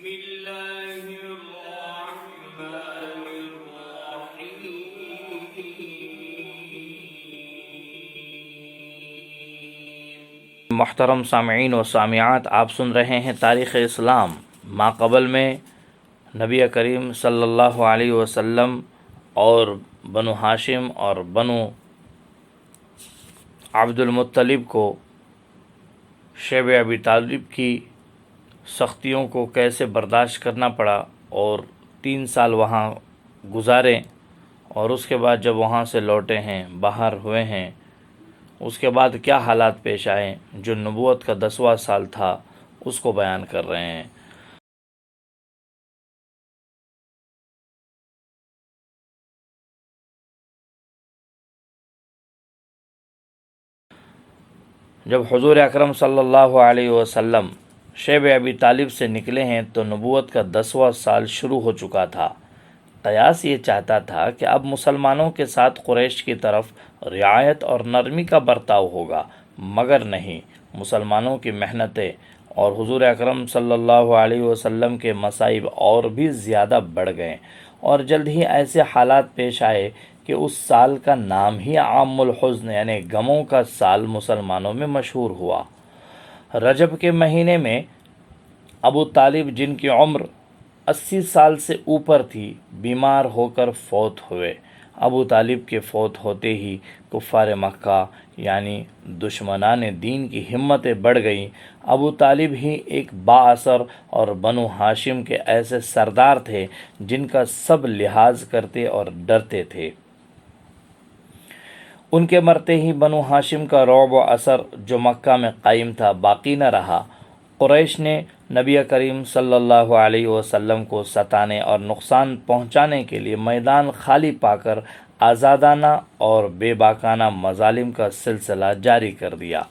الله الرحمن الرحيم. محترم سامعین و سامعات، آپ سن رہے ہیں تاریخ اسلام. ماقبل میں نبی کریم صلی اللہ علیہ وسلم اور بنو ہاشم اور بنو عبد المطلب کو شیب ابی طالب کی سختیوں کو کیسے برداشت کرنا پڑا، اور 3 سال وہاں گزارے، اور اس کے بعد جب وہاں سے لوٹے ہیں، باہر ہوئے ہیں، اس کے بعد کیا حالات پیش آئے جو نبوت کا 10واں سال تھا اس کو بیان کر رہے ہیں. جب حضور اکرم صلی اللہ علیہ وسلم شیب ابی طالب سے نکلے ہیں تو نبوت کا 10واں سال شروع ہو چکا تھا. قیاس یہ چاہتا تھا کہ اب مسلمانوں کے ساتھ قریش کی طرف رعایت اور نرمی کا برتاؤ ہوگا، مگر نہیں. مسلمانوں کی محنتیں اور حضور اکرم صلی اللہ علیہ وسلم کے مصائب اور بھی زیادہ بڑھ گئے، اور جلد ہی ایسے حالات پیش آئے کہ اس سال کا نام ہی عام الحزن یعنی غموں کا سال مسلمانوں میں مشہور ہوا. رجب کے مہینے میں ابو طالب، جن کی عمر 80 سال سے اوپر تھی، بیمار ہو کر فوت ہوئے. ابو طالب کے فوت ہوتے ہی کفار مکہ یعنی دشمنان دین کی ہمتیں بڑھ گئیں. ابو طالب ہی ایک با اثر اور بنو ہاشم کے ایسے سردار تھے جن کا سب لحاظ کرتے اور ڈرتے تھے. ان کے مرتے ہی بنو ہاشم کا رعب و اثر جو مکہ میں قائم تھا باقی نہ رہا. قریش نے نبی کریم صلی اللہ علیہ وسلم کو ستانے اور نقصان پہنچانے کے لیے میدان خالی پا کر آزادانہ اور بے باکانہ مظالم کا سلسلہ جاری کر دیا.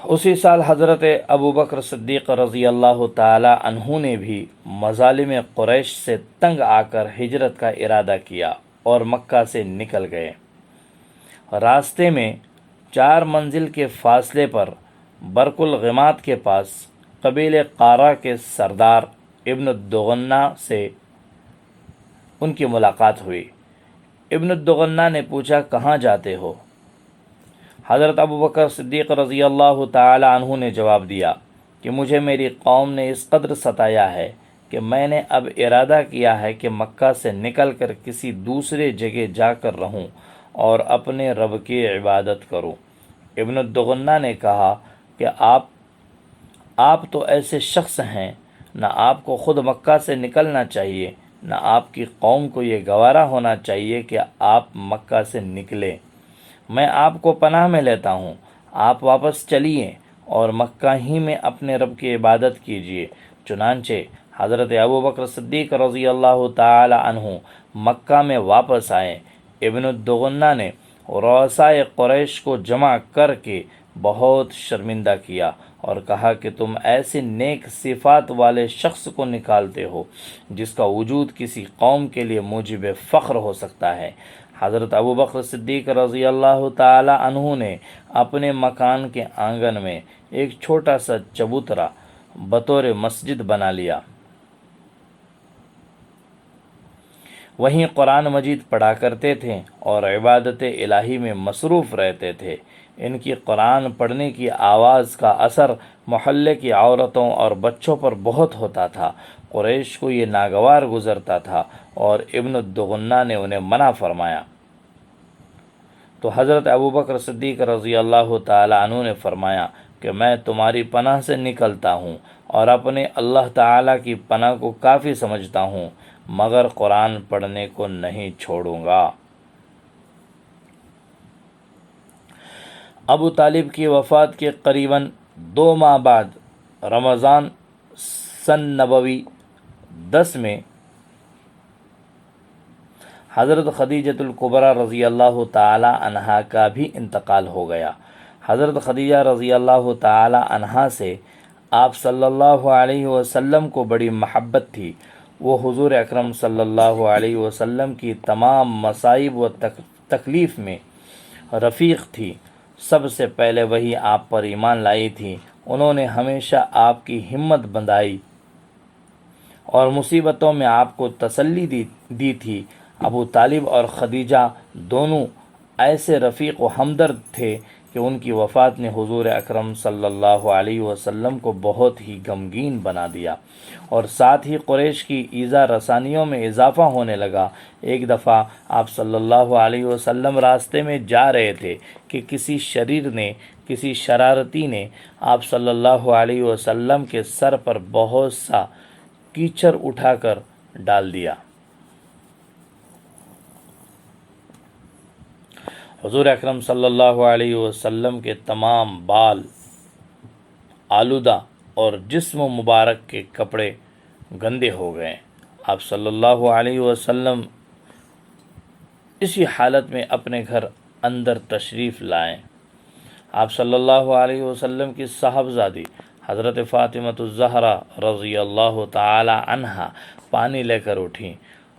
اسی سال حضرت ابوبکر صدیق رضی اللہ تعالی عنہ نے بھی مظالم قریش سے تنگ آ کر ہجرت کا ارادہ کیا اور مکہ سے نکل گئے. راستے میں 4 منزل کے فاصلے پر برق الغمات کے پاس قبیلے قارہ کے سردار ابن الدغنہ سے ان کی ملاقات ہوئی. ابن الدغنہ نے پوچھا، کہاں جاتے ہو؟ حضرت ابوبکر صدیق رضی اللہ تعالی عنہ نے جواب دیا کہ مجھے میری قوم نے اس قدر ستایا ہے کہ میں نے اب ارادہ کیا ہے کہ مکہ سے نکل کر کسی دوسرے جگہ جا کر رہوں اور اپنے رب کی عبادت کروں. ابن الدغنہ نے کہا کہ آپ تو ایسے شخص ہیں، نہ آپ کو خود مکہ سے نکلنا چاہیے، نہ آپ کی قوم کو یہ گوارا ہونا چاہیے کہ آپ مکہ سے نکلیں. میں آپ کو پناہ میں لیتا ہوں، آپ واپس چلیے اور مکہ ہی میں اپنے رب کی عبادت کیجیے. چنانچہ حضرت ابوبکر صدیق رضی اللہ تعالی عنہ مکہ میں واپس آئے. ابن الدغنہ نے رؤسائے قریش کو جمع کر کے بہت شرمندہ کیا اور کہا کہ تم ایسے نیک صفات والے شخص کو نکالتے ہو جس کا وجود کسی قوم کے لیے موجب فخر ہو سکتا ہے. حضرت ابوبکر صدیق رضی اللہ تعالی عنہ نے اپنے مکان کے آنگن میں ایک چھوٹا سا چبوترا بطور مسجد بنا لیا. وہیں قرآن مجید پڑھا کرتے تھے اور عبادت الہی میں مصروف رہتے تھے. ان کی قرآن پڑھنے کی آواز کا اثر محلے کی عورتوں اور بچوں پر بہت ہوتا تھا. قریش کو یہ ناگوار گزرتا تھا اور ابن الدغنہ نے انہیں منع فرمایا. تو حضرت ابوبکر صدیق رضی اللہ تعالی عنہ نے فرمایا کہ میں تمہاری پناہ سے نکلتا ہوں اور اپنے اللہ تعالی کی پناہ کو کافی سمجھتا ہوں، مگر قرآن پڑھنے کو نہیں چھوڑوں گا. ابو طالب کی وفات کے قریباً 2 ماہ بعد رمضان سن نبوی 10 میں حضرت خدیجۃ الکبریٰ رضی اللہ تعالی عنہا کا بھی انتقال ہو گیا. حضرت خدیجہ رضی اللہ تعالی عنہا سے آپ صلی اللہ علیہ وسلم کو بڑی محبت تھی. وہ حضور اکرم صلی اللہ علیہ وسلم کی تمام مصائب و تکلیف میں رفیق تھی. سب سے پہلے وہی آپ پر ایمان لائی تھی انہوں نے ہمیشہ آپ کی ہمت بندھائی اور مصیبتوں میں آپ کو تسلی دی تھی۔ ابو طالب اور خدیجہ دونوں ایسے رفیق و ہمدرد تھے کہ ان کی وفات نے حضور اکرم صلی اللہ علیہ وسلم کو بہت ہی غمگین بنا دیا، اور ساتھ ہی قریش کی ایذا رسانیوں میں اضافہ ہونے لگا۔ ایک دفعہ آپ صلی اللہ علیہ وسلم راستے میں جا رہے تھے کہ کسی شرارتی نے آپ صلی اللہ علیہ وسلم کے سر پر بہت سا کیچڑ اٹھا کر ڈال دیا۔ حضور اکرم صلی اللہ علیہ وسلم کے تمام بال آلودہ اور جسم مبارک کے کپڑے گندے ہو گئے۔ آپ صلی اللہ علیہ وسلم اسی حالت میں اپنے گھر اندر تشریف لائیں۔ آپ صلی اللہ علیہ وسلم کی صاحبزادی حضرت فاطمۃ الزہرا رضی اللہ تعالی عنہا پانی لے کر اٹھیں۔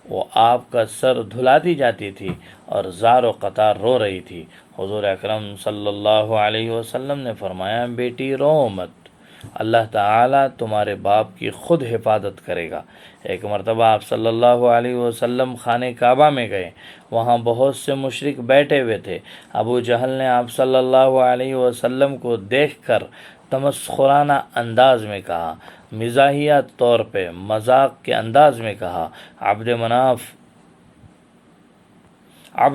وہ آپ کا سر دھلاتی جاتی تھی اور زار و قطار رو رہی تھی۔ حضور اکرم صلی اللہ علیہ وسلم نے فرمایا، بیٹی رو مت، اللہ تعالیٰ تمہارے باپ کی خود حفاظت کرے گا۔ ایک مرتبہ آپ صلی اللہ علیہ وسلم خانہ کعبہ میں گئے، وہاں بہت سے مشرک بیٹھے ہوئے تھے۔ ابو جہل نے آپ صلی اللہ علیہ وسلم کو دیکھ کر تمسخرانہ انداز میں کہا، مزاحیہ طور پہ مذاق کے انداز میں کہا، عبد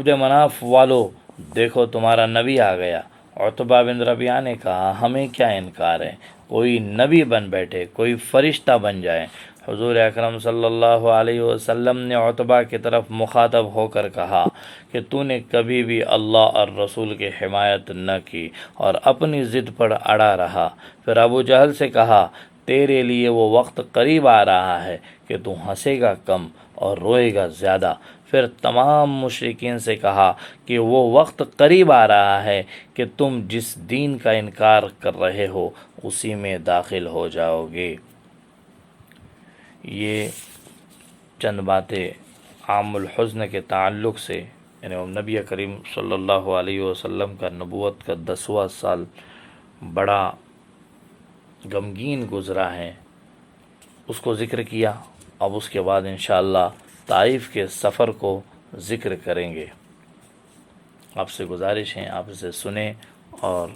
مناف والو دیکھو تمہارا نبی آ گیا۔ عتبہ بن ربیعہ نے کہا، ہمیں کیا انکار ہے، کوئی نبی بن بیٹھے، کوئی فرشتہ بن جائے۔ حضور اکرم صلی اللہ علیہ وسلم نے عتبہ کی طرف مخاطب ہو کر کہا کہ تو نے کبھی بھی اللہ اور رسول کی حمایت نہ کی اور اپنی ضد پر اڑا رہا۔ پھر ابو جہل سے کہا، تیرے لیے وہ وقت قریب آ رہا ہے کہ تو ہنسے گا کم اور روئے گا زیادہ۔ پھر تمام مشرکین سے کہا کہ وہ وقت قریب آ رہا ہے کہ تم جس دین کا انکار کر رہے ہو اسی میں داخل ہو جاؤ گے۔ یہ چند باتیں عام الحزن کے تعلق سے، یعنی نبی کریم صلی اللہ علیہ وسلم کا نبوت کا 10واں سال بڑا غمگین گزرا ہے، اس کو ذکر کیا۔ اب اس کے بعد انشاءاللہ طائف کے سفر کو ذکر کریں گے۔ آپ سے گزارش ہے آپ اسے سنیں اور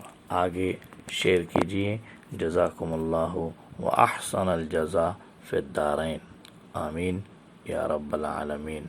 آگے شیئر کیجیے۔ جزاکم اللہ و احسن الجزاء فی الدارین، آمین یا رب العالمین۔